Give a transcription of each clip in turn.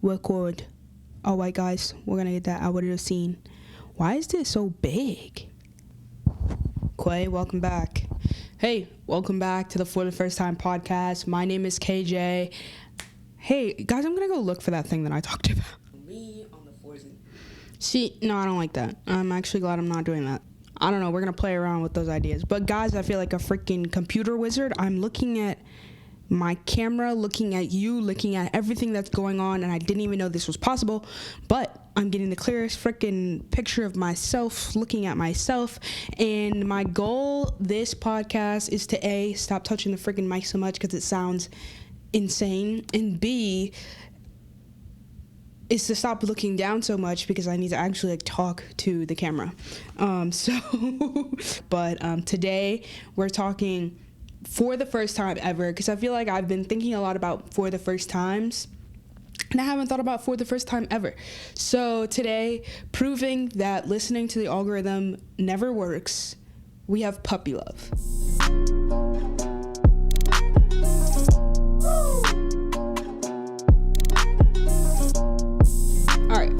record. Alright guys, we're gonna get that out of the scene. Why is this so big? Quay, welcome back. Hey, welcome back to the For the First Time podcast. My name is KJ. Hey, guys, I'm gonna go look for that thing that I talked about. Me on the floors. See, no, I don't like that. I'm actually glad I'm not doing that. I don't know, we're gonna play around with those ideas. But guys, I feel like a freaking computer wizard. I'm looking at my camera, looking at you, looking at everything that's going on, and I didn't even know this was possible, but I'm getting the clearest freaking picture of myself, looking at myself, and my goal this podcast is to A, stop touching the freaking mic so much because it sounds insane, and B, is to stop looking down so much because I need to actually talk to the camera. Today we're talking for the first time ever, because I feel like I've been thinking a lot about for the first times, and I haven't thought about for the first time ever. So today, proving that listening to the algorithm never works, we have puppy love. All right.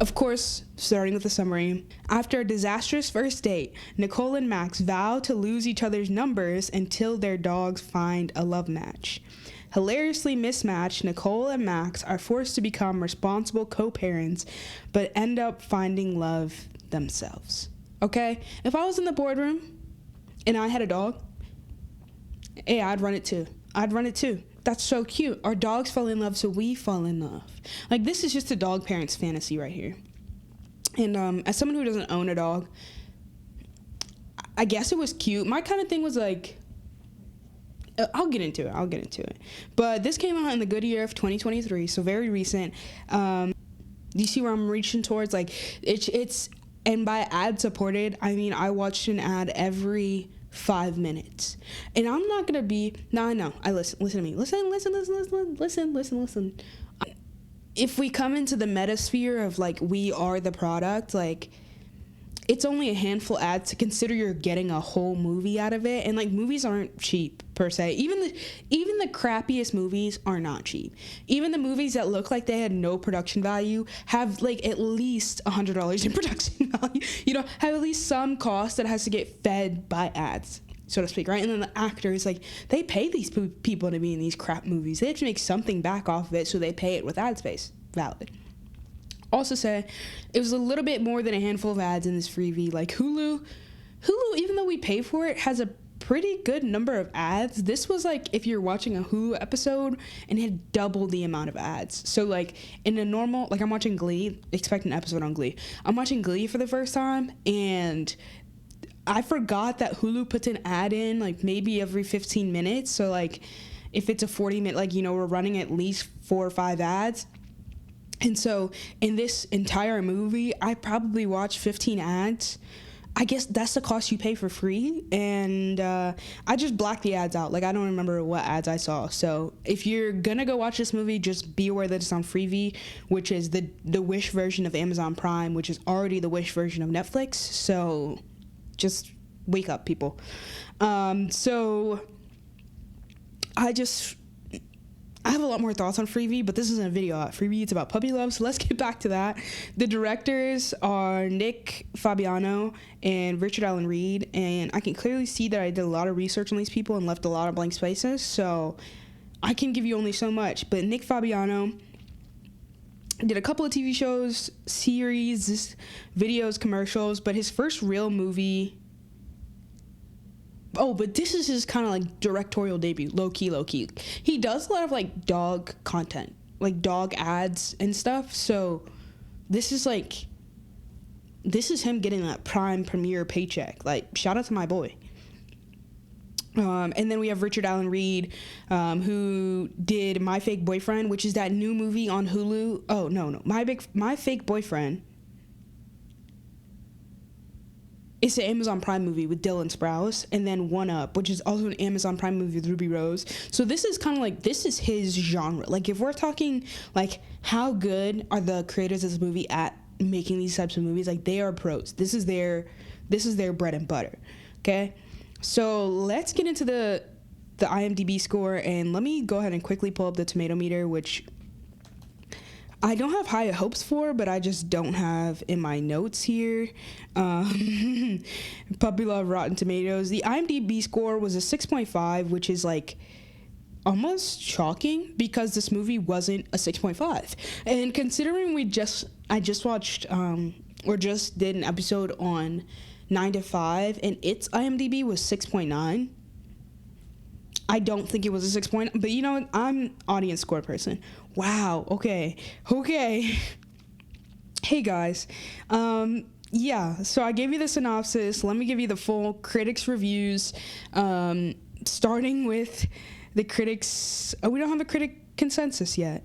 Of course, starting with the summary, after a disastrous first date, Nicole and Max vow to lose each other's numbers until their dogs find a love match. Hilariously mismatched, Nicole and Max are forced to become responsible co-parents, but end up finding love themselves. Okay? If I was in the boardroom and I had a dog, hey, I'd run it too. That's so cute. Our dogs fell in love, so we fall in love. Like, this is just a dog parent's fantasy right here. And as someone who doesn't own a dog, I guess it was cute. My kind of thing was like, I'll get into it. But this came out in the good year of 2023, so very recent. You see where I'm reaching towards? Like, it's and by ad supported, I mean I watched an ad every 5 minutes, and I'm not gonna be. No, I know. Listen to me. Listen. If we come into the metasphere of like we are the product, like it's only a handful ads to consider you're getting a whole movie out of it, and like movies aren't cheap per se. Even the crappiest movies are not cheap. Even the movies that look like they had no production value have like at least $100 in production value. You know, have at least some cost that has to get fed by ads, so to speak, right? And then the actors, like, they pay these people to be in these crap movies. They have to make something back off of it, so they pay it with ad space. Valid. Also say, it was a little bit more than a handful of ads in this Freevee. Like Hulu, even though we pay for it, has a pretty good number of ads. This was like if you're watching a Hulu episode and it had double the amount of ads. So like in a normal, like I'm watching Glee, expect an episode on Glee. I'm watching Glee for the first time, and I forgot that Hulu puts an ad in like maybe every 15 minutes. So like if it's a 40-minute, like, you know, we're running at least 4 or 5 ads. And so in this entire movie, I probably watched 15 ads. I guess that's the cost you pay for free. And I just blacked the ads out. Like, I don't remember what ads I saw. So if you're going to go watch this movie, just be aware that it's on Freevee, which is the Wish version of Amazon Prime, which is already the Wish version of Netflix. So just wake up, people. So I have a lot more thoughts on Freevee, but this isn't a video at Freevee. It's about puppy love, so let's get back to that. The directors are Nick Fabiano and Richard Allen Reed, and I can clearly see that I did a lot of research on these people and left a lot of blank spaces, so I can give you only so much. But Nick Fabiano did a couple of TV shows, series, videos, commercials, but his first real movie... Oh, but this is his kind of like directorial debut, low key. He does a lot of like dog content, like dog ads and stuff. So this is him getting that prime premiere paycheck. Like, shout out to my boy. And then we have Richard Allen Reed, who did My Fake Boyfriend, which is that new movie on Hulu. Oh, no. My Fake Boyfriend. It's an Amazon Prime movie with Dylan Sprouse, and then One Up, which is also an Amazon Prime movie with Ruby Rose. So this is kind of like, this is his genre. Like, if we're talking, like, how good are the creators of this movie at making these types of movies? Like, they are pros. This is their bread and butter, okay? So let's get into the IMDb score, and let me go ahead and quickly pull up the tomato meter, which I don't have high hopes for, but I just don't have in my notes here. Puppy Love, Rotten Tomatoes. The IMDb score was a 6.5, which is like almost shocking because this movie wasn't a 6.5. And considering I just watched or just did an episode on 9 to 5 and its IMDb was 6.9. I don't think it was a 6 point, but you know what? I'm audience score person. Wow. Okay. Hey guys. Yeah, so I gave you the synopsis. Let me give you the full critics reviews. Starting with the critics. We don't have a critic consensus yet.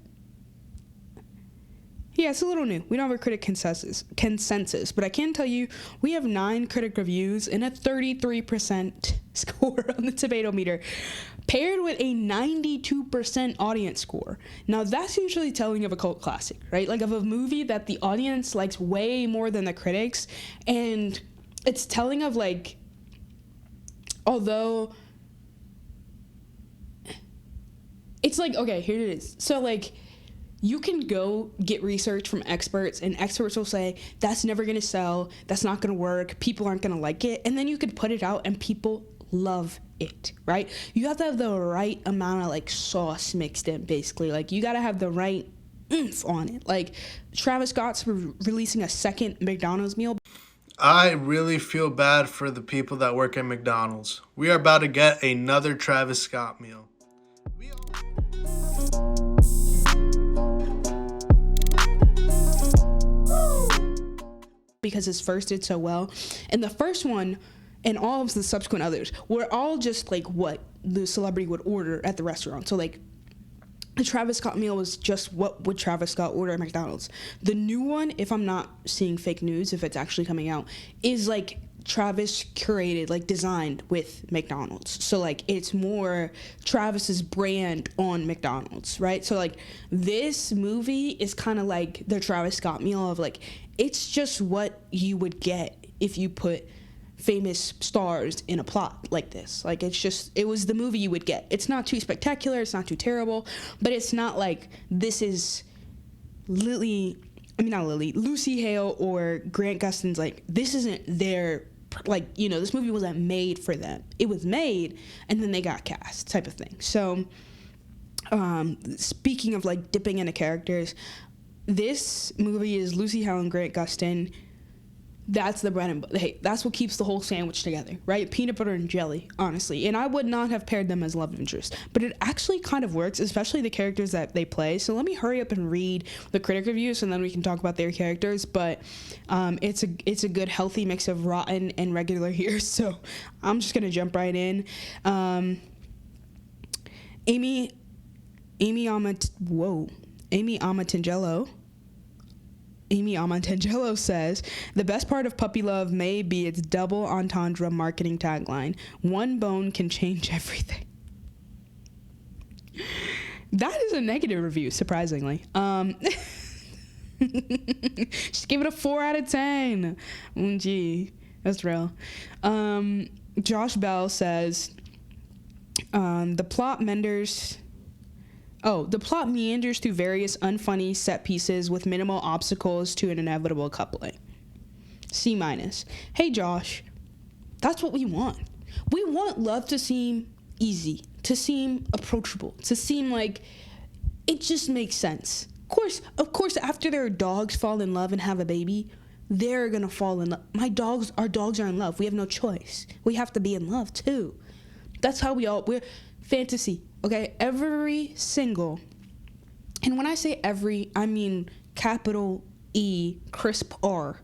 Yeah, it's a little new. We don't have a critic consensus, but I can tell you we have 9 critic reviews and a 33% score on the tomato meter, paired with a 92% audience score. Now, that's usually telling of a cult classic, right? Like of a movie that the audience likes way more than the critics, and it's telling of like, although it's like, okay, here it is. So like, you can go get research from experts, and experts will say, that's never going to sell, that's not going to work, people aren't going to like it, and then you could put it out and people love it, right? You have to have the right amount of like sauce mixed in, basically. Like you got to have the right oomph on it. Like Travis Scott's releasing a second McDonald's meal. I really feel bad for the people that work at McDonald's. We are about to get another Travis Scott meal. Because his first did so well, and the first one and all of the subsequent others were all just like what the celebrity would order at the restaurant. So like the Travis Scott meal was just what would Travis Scott order at McDonald's. The new one, if I'm not seeing fake news, if it's actually coming out, is like Travis curated, like designed with McDonald's. So like it's more Travis's brand on McDonald's, right? So like this movie is kind of like the Travis Scott meal of like, it's just what you would get if you put famous stars in a plot like this. Like it was the movie you would get. It's not too spectacular, it's not too terrible, but it's not like this is Lucy Hale or Grant Gustin's, like this isn't their, like, you know, this movie wasn't made for them. It was made and then they got cast type of thing. So speaking of like dipping into characters, this movie is Lucy Hale and Grant Gustin. That's the bread and butter. Hey, that's what keeps the whole sandwich together, right? Peanut butter and jelly, honestly. And I would not have paired them as love interests, but it actually kind of works, especially the characters that they play. So let me hurry up and read the critic reviews, and then we can talk about their characters. But it's a good, healthy mix of rotten and regular here. So I'm just gonna jump right in. Amy Amatangelo says, the best part of Puppy Love may be its double entendre marketing tagline. One bone can change everything. That is a negative review, surprisingly. Just give it a 4 out of 10. Gee, that's real. Josh Bell says, the plot meanders through various unfunny set pieces with minimal obstacles to an inevitable coupling. C-. Hey Josh, that's what we want. We want love to seem easy, to seem approachable, to seem like it just makes sense. Of course, after their dogs fall in love and have a baby, they're gonna fall in love. Our dogs are in love. We have no choice. We have to be in love too. That's how we're fantasy. Okay, every single, and when I say every, I mean capital E, crisp R,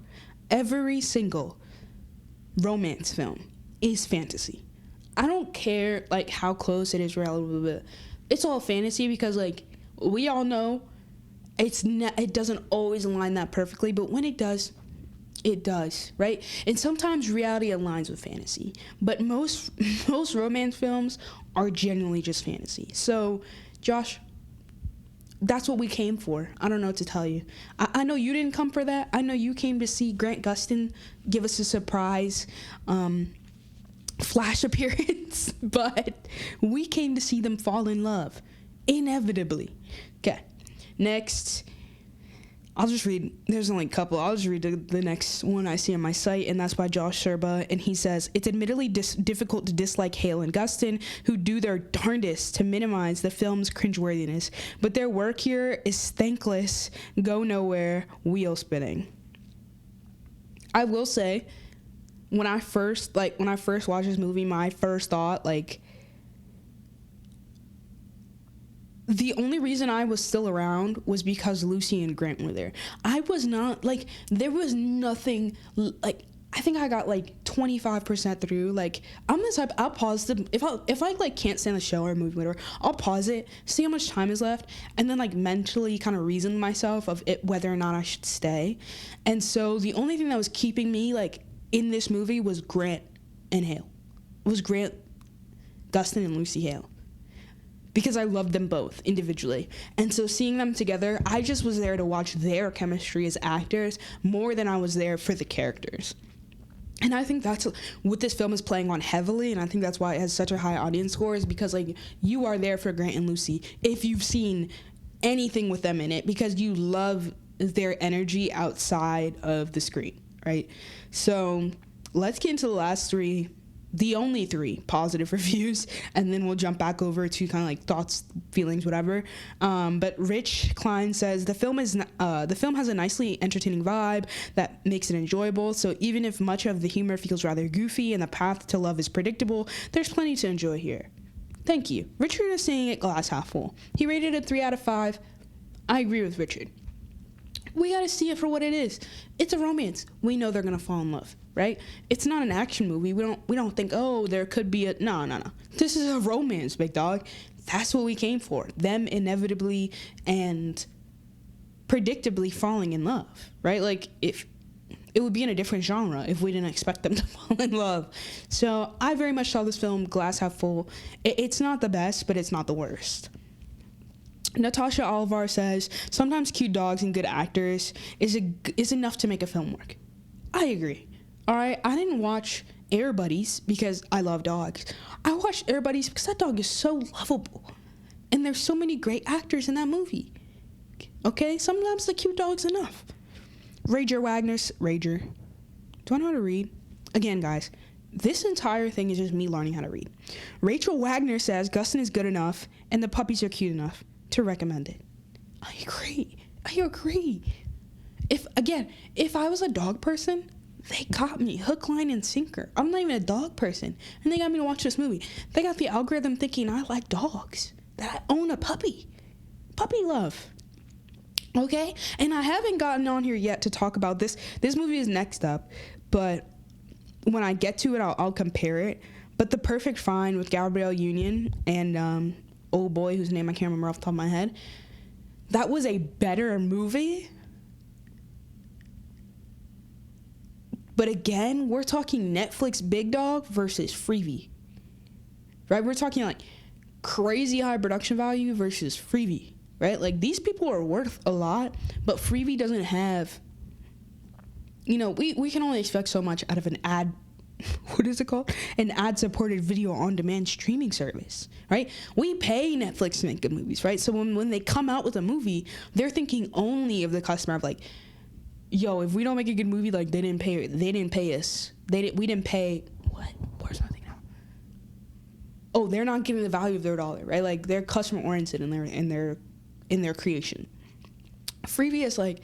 every single romance film is fantasy. I don't care, like, how close it is relative. It's all fantasy because, like, we all know it doesn't always align that perfectly, but when it does, right? And sometimes reality aligns with fantasy, but most romance films are genuinely just fantasy. So, Josh, that's what we came for. I don't know what to tell you. I know you didn't come for that. I know you came to see Grant Gustin give us a surprise flash appearance, but we came to see them fall in love, inevitably. Okay, next. I'll just read, there's only a couple. I'll just read the next one I see on my site, and that's by Josh Serba. And he says, it's admittedly difficult to dislike Hale and Gustin, who do their darndest to minimize the film's cringeworthiness. But their work here is thankless, go nowhere, wheel spinning. I will say, when I first watched this movie, my first thought, like, the only reason I was still around was because Lucy and Grant were there. I was not, like, there was nothing, like, I think I got, like, 25% through. Like, I'm the type, I'll pause the, if I, like, can't stand the show or movie, whatever, I'll pause it, see how much time is left, and then, like, mentally kind of reason myself of it, whether or not I should stay. And so the only thing that was keeping me, like, in this movie was Grant and Hale. It was Grant, Gustin, and Lucy Hale. Because I loved them both individually. And so seeing them together, I just was there to watch their chemistry as actors more than I was there for the characters. And I think that's what this film is playing on heavily, and I think that's why it has such a high audience score, is because, like, you are there for Grant and Lucy if you've seen anything with them in it, because you love their energy outside of the screen, right? So let's get into the last three, the only three positive reviews, and then we'll jump back over to kind of like thoughts, feelings, whatever. But Rich Klein says the film has a nicely entertaining vibe that makes it enjoyable. So even if much of the humor feels rather goofy and the path to love is predictable, there's plenty to enjoy here. Thank you. Richard is saying it glass half full. He rated it 3 out of 5. I agree with Richard. We gotta see it for what it is. It's a romance. We know they're gonna fall in love, right? It's not an action movie. We don't think, oh, there could be a no. This is a romance, big dog. That's what we came for. Them inevitably and predictably falling in love, right? Like, if it would be in a different genre if we didn't expect them to fall in love. So I very much saw this film glass half full. It's not the best, but it's not the worst. Natasha Alvar says, sometimes cute dogs and good actors is enough to make a film work. I agree. All right, I didn't watch Air Buddies because I love dogs. I watched Air Buddies because that dog is so lovable. And there's so many great actors in that movie. Okay, sometimes the cute dog's enough. Rager. Do I know how to read? Again, guys, this entire thing is just me learning how to read. Rachel Wagner says Gustin is good enough and the puppies are cute enough to recommend it. I agree. If I was a dog person, they got me hook, line, and sinker. I'm not even a dog person, and they got me to watch this movie. They got the algorithm thinking I like dogs, that I own a puppy. Puppy love. Okay? And I haven't gotten on here yet to talk about this. This movie is next up, but when I get to it, I'll compare it. But The Perfect Find with Gabrielle Union and old boy whose name I can't remember off the top of my head, that was a better movie. But again, we're talking Netflix big dog versus Freevee, right? We're talking like crazy high production value versus Freevee, right? Like, these people are worth a lot, but Freevee doesn't have, we can only expect so much out of an ad, what is it called? An ad-supported video on-demand streaming service, right? We pay Netflix to make good movies, right? So when they come out with a movie, they're thinking only of the customer, of like, yo, if we don't make a good movie, like, they didn't pay us. We didn't pay, what? Where's my thing now? Oh, they're not giving the value of their dollar, right? Like, they're customer-oriented in their creation. Freevee is like,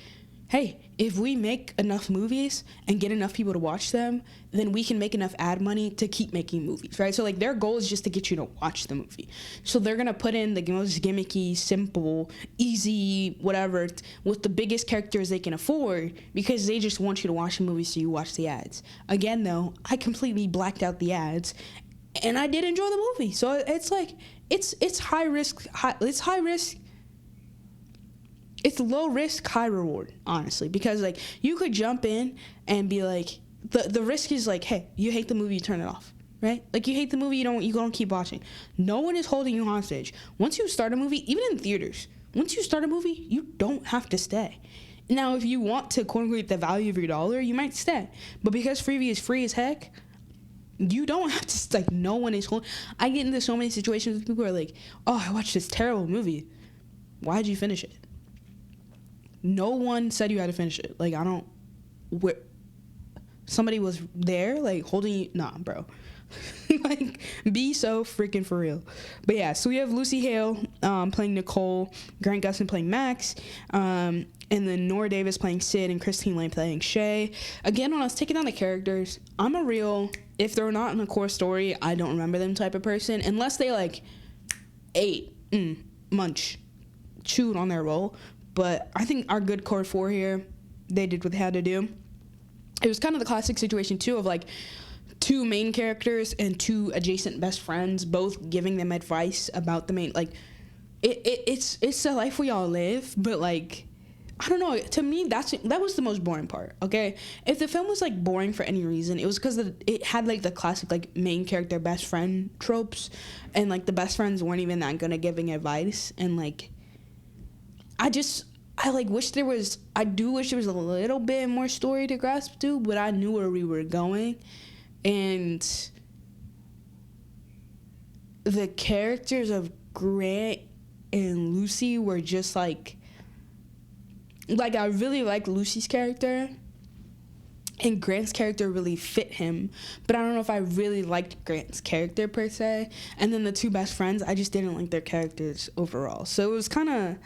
hey, if we make enough movies and get enough people to watch them, then we can make enough ad money to keep making movies, right? So, like, their goal is just to get you to watch the movie. So they're going to put in the most gimmicky, simple, easy, whatever, with the biggest characters they can afford, because they just want you to watch the movie so you watch the ads. Again, though, I completely blacked out the ads, and I did enjoy the movie. So it's like, it's high risk, it's low risk, high reward, honestly, because, like, you could jump in and be like, the risk is like, hey, you hate the movie, you turn it off, right? Like, you hate the movie, you don't keep watching. No one is holding you hostage. Once you start a movie, even in theaters, once you start a movie, you don't have to stay. Now, if you want to quote unquote the value of your dollar, you might stay, but because Freevee is free as heck, you don't have to, like, no one is holding. I get into so many situations with people who are like, oh, I watched this terrible movie. Why'd you finish it? No one said you had to finish it. Like, I don't... Somebody was there, like, holding you... Nah, bro. Like, be so freaking for real. But yeah, so we have Lucy Hale playing Nicole, Grant Gustin playing Max, and then Nora Davis playing Sid, and Christine Lane playing Shay. Again, when I was taking down the characters, I'm a real, if they're not in a core story, I don't remember them type of person, unless they, like, ate, munch, chewed on their role. But I think our good core four here, they did what they had to do. It was kind of the classic situation, too, of, like, two main characters and two adjacent best friends both giving them advice about the main, like, it's the life we all live, but, like, I don't know, to me that was the most boring part. Okay, if the film was, like, boring for any reason, it was because it had, like, the classic, like, main character best friend tropes, and, like, the best friends weren't even that good at giving advice, and, like, I wish there was a little bit more story to grasp to, but I knew where we were going. And the characters of Grant and Lucy were just like I really like Lucy's character, and Grant's character really fit him, but I don't know if I really liked Grant's character per se. And then the two best friends, I just didn't like their characters overall. So it was kind of,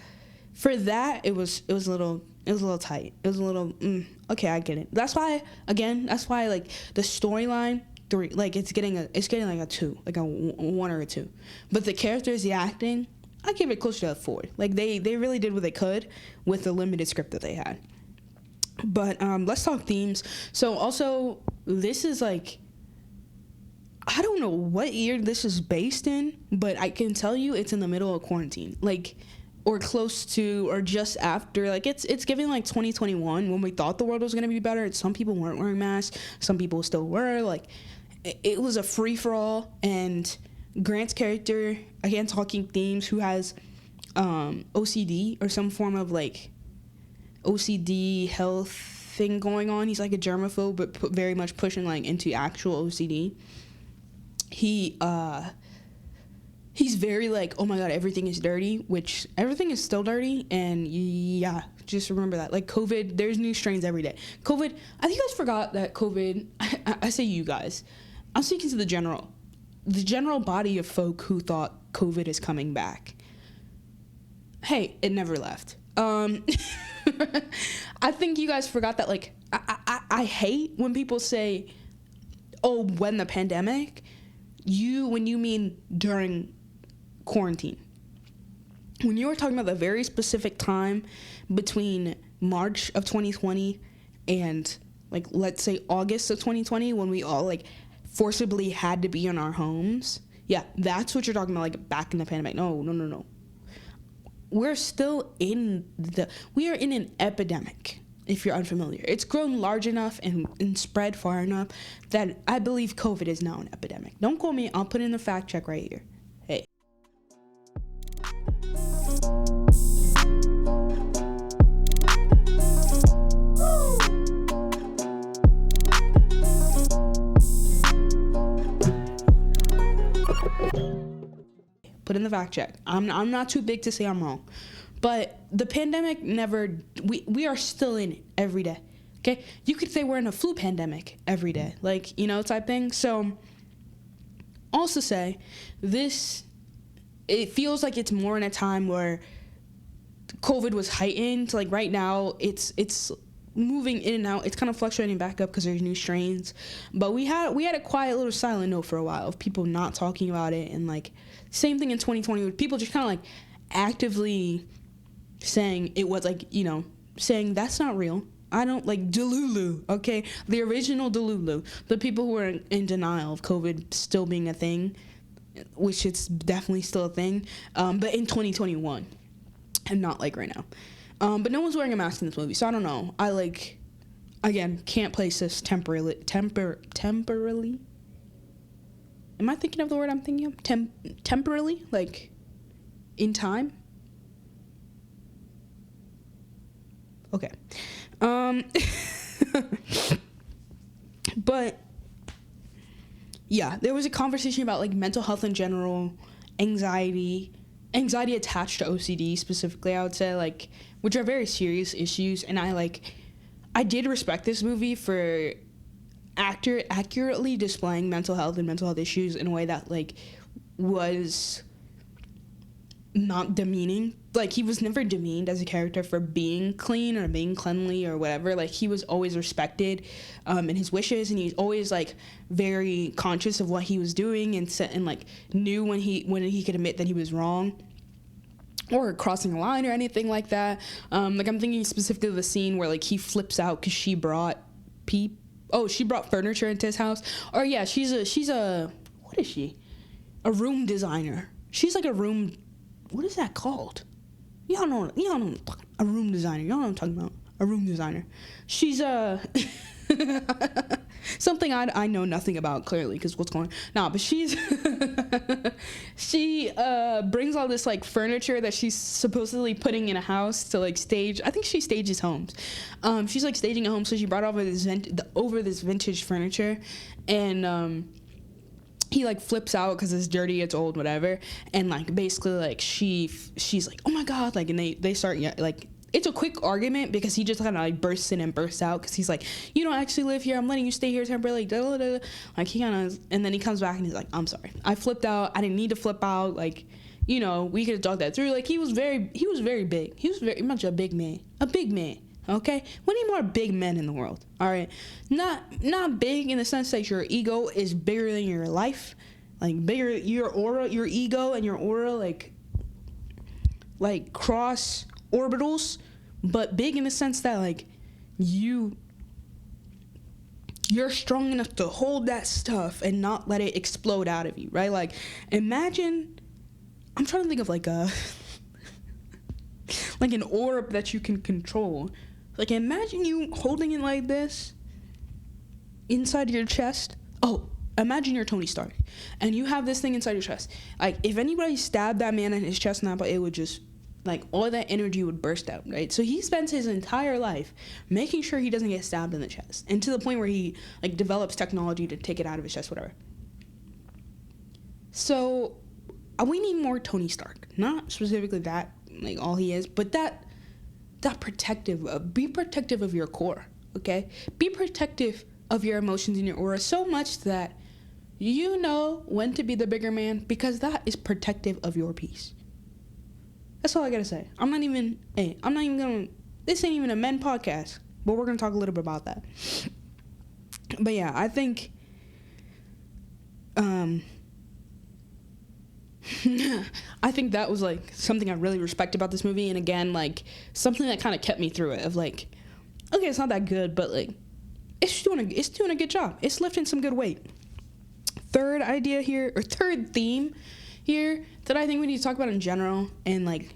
for that, it was a little tight. It was a little, okay, I get it. That's why, like, the storyline, 3, like, it's getting like a 2, like a 1 or a 2. But the characters, the acting, I give it closer to a 4. Like, they really did what they could with the limited script that they had. But let's talk themes. So also, this is, like, I don't know what year this is based in, but I can tell you it's in the middle of quarantine. Like, or close to, or just after. Like, it's giving, like, 2021, when we thought the world was going to be better. Some people weren't wearing masks. Some people still were. Like, it was a free-for-all. And Grant's character, again, talking themes, who has OCD or some form of, like, OCD health thing going on. He's, like, a germaphobe, but very much pushing, like, into actual OCD. He's very, like, oh my god, everything is dirty, which everything is still dirty, and yeah, just remember that. Like, COVID, there's new strains every day. COVID, I think you guys forgot that COVID, I say you guys, I'm speaking to the general body of folk who thought COVID is coming back. Hey, it never left. I think you guys forgot that, like, I hate when people say, oh, when the pandemic, when you mean during quarantine. When you were talking about the very specific time between March of 2020 and, like, let's say August of 2020, when we all, like, forcibly had to be in our homes, yeah, that's what you're talking about, like, back in the pandemic. No. We are in an epidemic, if you're unfamiliar. It's grown large enough and spread far enough that I believe COVID is now an epidemic. Don't quote me. I'll put in the fact check right here. Hey. Put in the fact check. I'm not too big to say I'm wrong. But the pandemic we are still in it every day. Okay? You could say we're in a flu pandemic every day. Like, type thing. So, also say, it feels like it's more in a time where COVID was heightened. Like, right now, it's moving in and out. It's kind of fluctuating back up because there's new strains. But we had a quiet little silent note for a while of people not talking about it. And, like, same thing in 2020 with people just kind of, like, actively saying it was, like, saying that's not real. I don't, like, Delulu, okay? The original Delulu. The people who are in denial of COVID still being a thing, which it's definitely still a thing, but in 2021, and not, like, right now. But no one's wearing a mask in this movie, so I don't know. I, like, again, can't place this temporarily. Am I thinking of the word I'm thinking of? Temporarily? Like, in time? Okay. But, yeah, there was a conversation about, like, mental health in general, anxiety, anxiety attached to OCD specifically, I would say, like, which are very serious issues. And I did respect this movie for accurately displaying mental health and mental health issues in a way that, like, was not demeaning. Like, he was never demeaned as a character for being clean or being cleanly or whatever. Like, he was always respected in his wishes, and he's always, like, very conscious of what he was doing and like, knew when he could admit that he was wrong or crossing a line or anything like that. Like, I'm thinking specifically of the scene where, like, he flips out because she brought furniture into his house. Or, yeah, she's a what is she? A room designer. She's like a room, what is that called? Y'all know, a room designer. Y'all know what I'm talking about. A room designer. She's something I know nothing about, clearly, because what's going on? Nah, but she's she brings all this, like, furniture that she's supposedly putting in a house to, like, stage. I think she stages homes. She's, like, staging a home, so she brought over this vintage furniture, and he, like, flips out because it's dirty, it's old, whatever, and, like, basically, like, she's like, oh my god, like, and they start, like, it's a quick argument because he just kind of, like, bursts in and bursts out because he's like, you don't actually live here, I'm letting you stay here temporarily, like, he kind of, and then he comes back and he's like, I'm sorry, I flipped out, I didn't need to flip out, like, you know, we could have talked that through. Like, he was very big, he was very much a big man, okay? We need more big men in the world, all right? Not big in the sense that your ego is bigger than your life, like, bigger, your ego and your aura, like cross orbitals, but big in the sense that, like, you're strong enough to hold that stuff and not let it explode out of you, right? Like, imagine, I'm trying to think of, like, like an orb that you can control. Like, imagine you holding it like this inside your chest. Oh, imagine you're Tony Stark and you have this thing inside your chest. Like, if anybody stabbed that man in his chest now, it would just, like, all that energy would burst out, right? So he spends his entire life making sure he doesn't get stabbed in the chest, and to the point where he, like, develops technology to take it out of his chest, whatever. So we need more Tony Stark, not specifically that, like, all he is, but that protective, be protective of your core, okay? Be protective of your emotions and your aura so much that you know when to be the bigger man, because that is protective of your peace. That's all I gotta say. This ain't even a men podcast, but we're gonna talk a little bit about that. But yeah, I think, I think that was, like, something I really respect about this movie, and again, like, something that kind of kept me through it, of, like, okay, it's not that good, but, like, it's doing a good job. It's lifting some good weight. Third theme here that I think we need to talk about in general, and, like,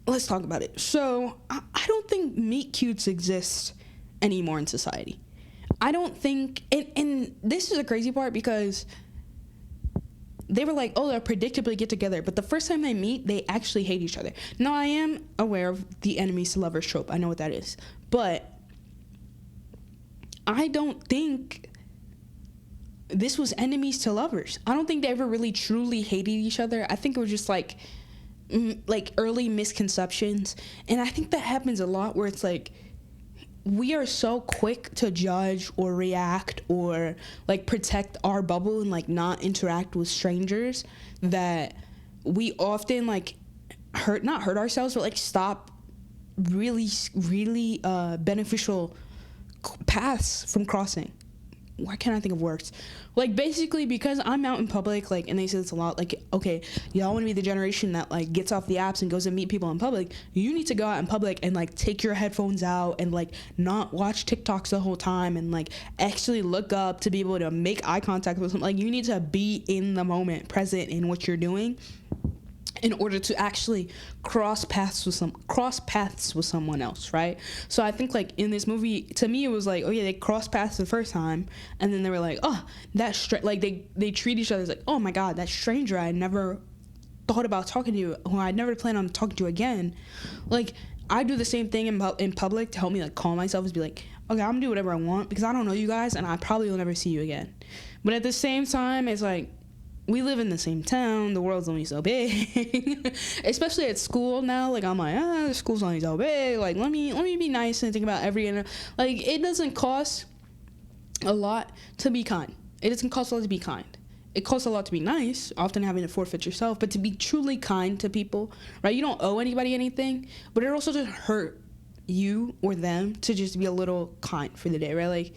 let's talk about it. So I don't think meet cutes exist anymore in society. I don't think, and this is a crazy part, because they were like, oh, they'll predictably get together, but the first time they meet, they actually hate each other. Now, I am aware of the enemies to lovers trope. I know what that is, but I don't think this was enemies to lovers. I don't think they ever really truly hated each other. I think it was just, like early misconceptions, and I think that happens a lot, where it's like, we are so quick to judge or react or, like, protect our bubble and, like, not interact with strangers, that we often, like, not hurt ourselves, but, like, stop really beneficial paths from crossing. Why can't I think of words? Like, basically, because I'm out in public, like, and they say this a lot, like, okay, y'all want to be the generation that, like, gets off the apps and goes and meet people in public. You need to go out in public and, like, take your headphones out and, like, not watch TikToks the whole time and, like, actually look up to be able to make eye contact with someone. Like, you need to be in the moment, present in what you're doing, in order to actually cross paths with someone else, right? So I think, like, in this movie, to me, it was like, oh yeah, they crossed paths the first time, and then they were like, oh, like, they treat each other as like, oh my god, that stranger I never thought about talking to, who I never planned on talking to again. Like, I do the same thing in public to help me, like, calm myself, is be like, okay, I'm gonna do whatever I want because I don't know you guys and I probably will never see you again. But at the same time, it's like, we live in the same town. The world's only so big. Especially at school now. Like, I'm like, the school's only so big. Like, let me be nice and think about like, it doesn't cost a lot to be kind. It doesn't cost a lot to be kind. It costs a lot to be nice, often having to forfeit yourself, but to be truly kind to people, right? You don't owe anybody anything, but it also doesn't hurt you or them to just be a little kind for the day, right? Like,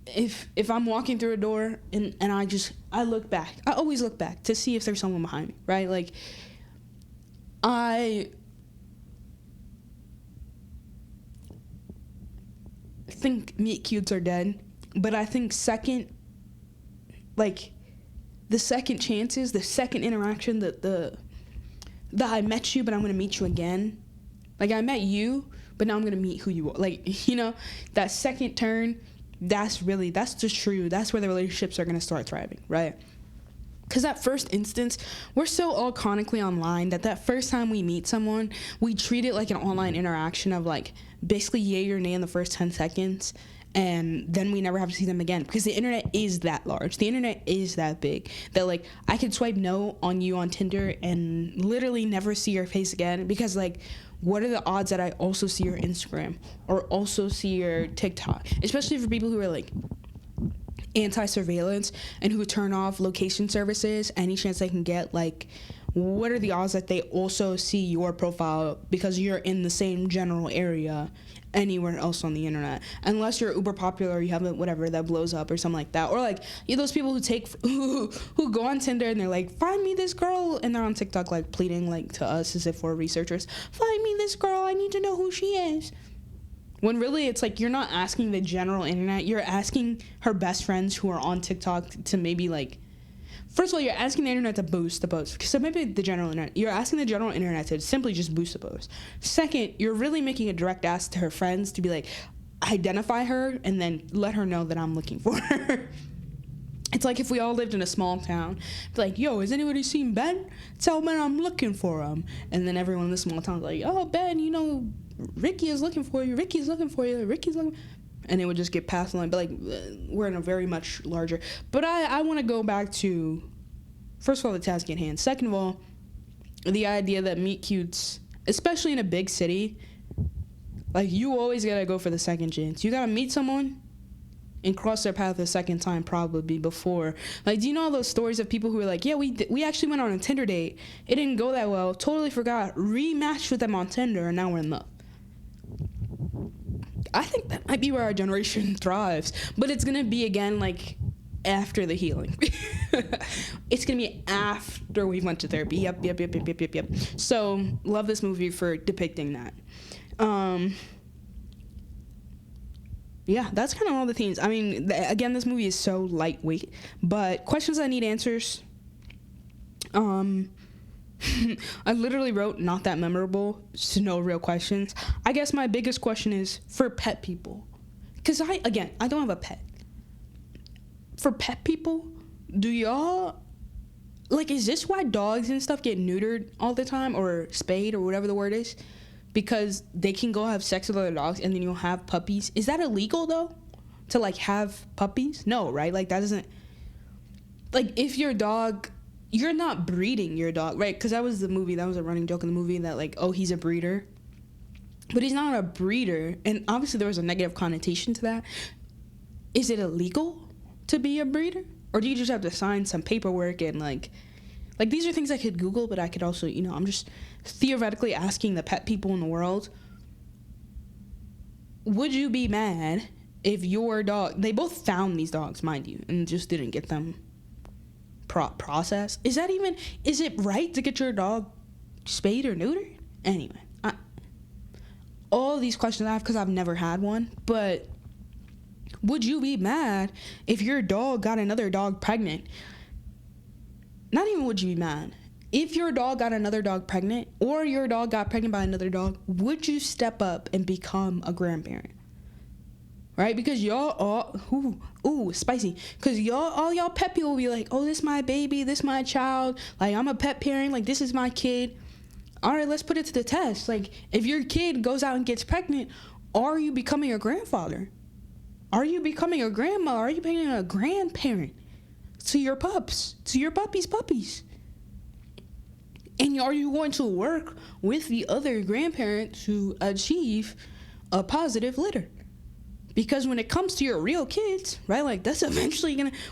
if I'm walking through a door and I look back, I always look back to see if there's someone behind me, right? Like, I think meet cutes are dead, but I think the second chances, the second interaction, the I met you, but I'm going to meet you again. Like, I met you, but now I'm going to meet who you are. Like, you know, that second turn, that's where the relationships are going to start thriving, right? Because that first instance, we're so all chronically online that first time we meet someone, we treat it like an online interaction of, like, basically yay or nay in the first 10 seconds. And then we never have to see them again, because the internet is that large. The internet is that big that, like, I could swipe no on you on Tinder and literally never see your face again, because, like, what are the odds that I also see your Instagram or also see your TikTok? Especially for people who are, like, anti-surveillance and who turn off location services any chance they can get. Like, what are the odds that they also see your profile because you're in the same general area anywhere else on the internet? Unless you're uber popular, you have whatever that blows up or something like that. Or, like, those people who go on Tinder and they're like, find me this girl, and they're on TikTok, like, pleading, like, to us as if we're researchers, find me this girl, I need to know who she is. When really it's like, you're not asking the general internet, you're asking her best friends who are on TikTok to maybe, like, first of all, you're asking the internet to boost the post. So maybe the general internet, you're asking the general internet to simply just boost the post. Second, you're really making a direct ask to her friends to be like, identify her and then let her know that I'm looking for her. It's like if we all lived in a small town, be like, yo, has anybody seen Ben? Tell Ben I'm looking for him. And then everyone in the small town's like, oh, Ben, you know, Ricky is looking for you. Ricky's looking for you. Ricky's looking. And it would just get passed along. But, like, we're in a very much larger. But I want to go back to, first of all, the task at hand. Second of all, the idea that meet cutes, especially in a big city, like, you always got to go for the second chance. You got to meet someone and cross their path a second time, probably before. Like, do you know all those stories of people who are like, yeah, we actually went on a Tinder date. It didn't go that well. Totally forgot. Rematched with them on Tinder, and now we're in love. I think that might be where our generation thrives. But it's going to be, again, like, after the healing. It's going to be after we went to therapy. Yep. So, love this movie for depicting that. Yeah, that's kind of all the themes. I mean, again, this movie is so lightweight. But questions that need answers. I literally wrote not that memorable, so no real questions. I guess my biggest question is for pet people. Because I don't have a pet. For pet people, do y'all, like, is this why dogs and stuff get neutered all the time or spayed or whatever the word is? Because they can go have sex with other dogs and then you'll have puppies. Is that illegal, though? To, like, have puppies? No, right? Like, that doesn't, like, if your dog, you're not breeding your dog, right? Because that was a running joke in the movie that, like, oh, he's a breeder. But he's not a breeder. And obviously there was a negative connotation to that. Is it illegal to be a breeder? Or do you just have to sign some paperwork and, like, these are things I could Google, but I could also, you know, I'm just theoretically asking the pet people in the world, would you be mad if your dog, they both found these dogs, mind you, and just didn't get them processed? Is it right to get your dog spayed or neutered? Anyway, all these questions I have because I've never had one, but would you be mad if your dog got another dog pregnant? Not even would you be mad. If your dog got another dog pregnant or your dog got pregnant by another dog, would you step up and become a grandparent? Right? Because y'all all, spicy. Because all y'all pet people will be like, oh, this my baby, this my child. Like, I'm a pet parent. Like, this is my kid. All right, let's put it to the test. Like, if your kid goes out and gets pregnant, are you becoming a grandfather? Are you becoming a grandma? Are you becoming a grandparent? to your pups, to your puppies. And are you going to work with the other grandparent to achieve a positive litter? Because when it comes to your real kids, right, like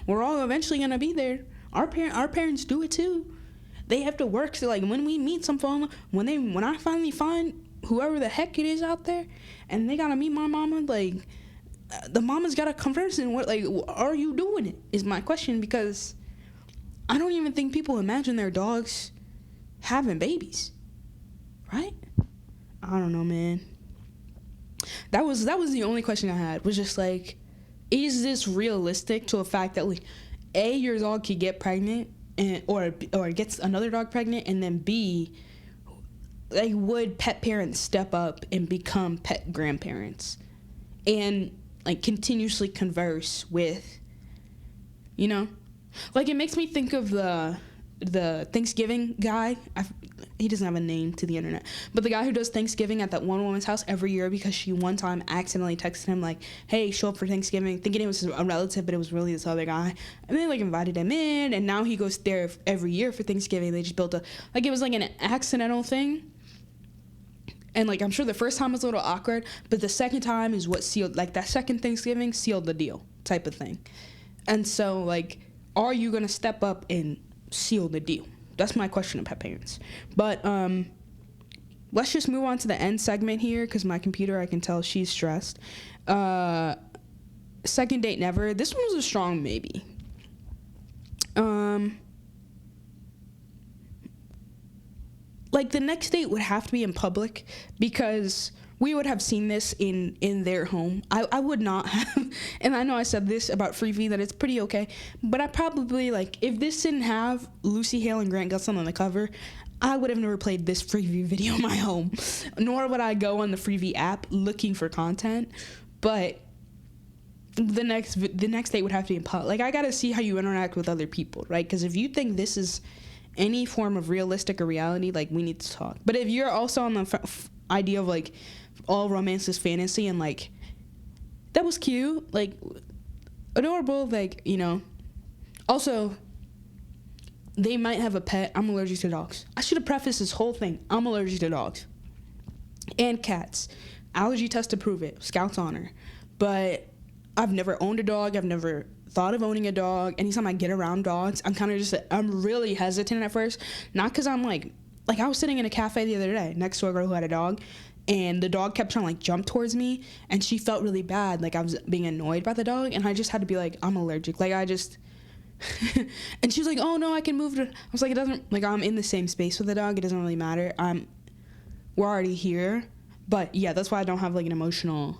we're all eventually gonna be there. Our parents do it too. They have to work. So like when we meet when I finally find whoever the heck it is out there, and they gotta meet my mama, like the mama's gotta converse and what, like, are you doing it? Is my question, because I don't even think people imagine their dogs having babies, right? I don't know, man. That was the only question I had, was just like, is this realistic to a fact that, like, A, your dog could get pregnant or gets another dog pregnant, and then B, like, would pet parents step up and become pet grandparents and like continuously converse with, you know, like, it makes me think of the Thanksgiving guy. He doesn't have a name to the internet, but the guy who does Thanksgiving at that one woman's house every year because she one time accidentally texted him like, hey, show up for Thanksgiving, thinking it was a relative, but it was really this other guy, and they like invited him in, and now he goes there every year for Thanksgiving. They just built it was like an accidental thing, and like I'm sure the first time was a little awkward, but the second time is what sealed, like that second Thanksgiving sealed the deal type of thing. And so, like, are you gonna step up and seal the deal? That's my question to pet parents. But let's just move on to the end segment here, because my computer, I can tell she's stressed. Second date never. This one was a strong maybe. Like, the next date would have to be in public, because we would have seen this in their home. I would not have, and I know I said this about Freevee, that it's pretty okay, but I probably, like, if this didn't have Lucy, Hale, and Grant Austin on the cover, I would have never played this Freevee video in my home, nor would I go on the Freevee app looking for content. But the next date would have to be in public. Like, I gotta see how you interact with other people, right? Because if you think this is any form of realistic or reality, like, we need to talk. But if you're also on the idea of, like, all romance is fantasy, and, like, that was cute, like, adorable, like, you know. Also, they might have a pet. I'm allergic to dogs. I should have prefaced this whole thing. I'm allergic to dogs and cats. Allergy test to prove it. Scout's honor. But I've never owned a dog. I've never thought of owning a dog. Anytime I get around dogs, I'm really hesitant at first. Not because I'm like I was sitting in a cafe the other day next to a girl who had a dog, and the dog kept trying to, like, jump towards me, and she felt really bad, like I was being annoyed by the dog, and I just had to be like, I'm allergic, like, I just and she was like, oh no, I can move to, I was like, it doesn't, like, I'm in the same space with the dog, it doesn't really matter, we're already here. But yeah, that's why I don't have, like, an emotional,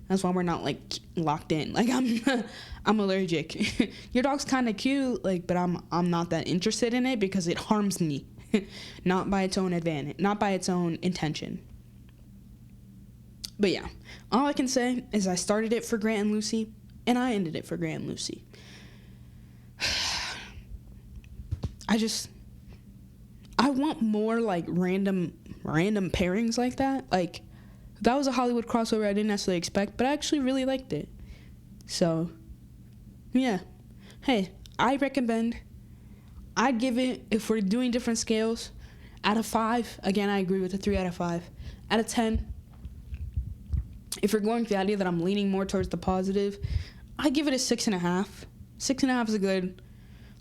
that's why we're not, like, locked in, like, I'm allergic. Your dog's kind of cute, like, but I'm not that interested in it because it harms me. Not by its own advantage, not by its own intention. But yeah, all I can say is I started it for Grant and Lucy, and I ended it for Grant and Lucy. I want more, like, random pairings like that. Like, that was a Hollywood crossover I didn't necessarily expect, but I actually really liked it. So, yeah. Hey, I recommend. I'd give it, if we're doing different scales, out of 5. Again, I agree with the 3 out of 5. Out of 10, if you're going with the idea that I'm leaning more towards the positive, I give it a 6.5. 6.5 is a good.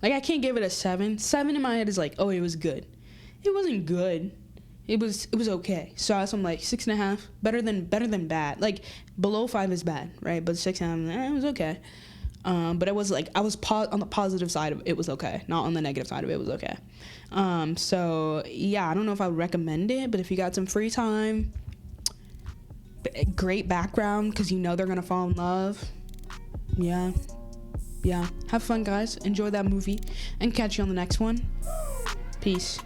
Like, I can't give it a 7. 7 in my head is like, oh, it was good. It wasn't good. It was okay. So I'm like 6.5, better than bad. Like, below 5 is bad, right? But 6.5, it was okay. But it was like, I was on the positive side of it was okay, not on the negative side of it was okay. So yeah, I don't know if I would recommend it, but if you got some free time, great background, because you know they're gonna fall in love. Yeah, have fun, guys. Enjoy that movie, and catch you on the next one. Peace.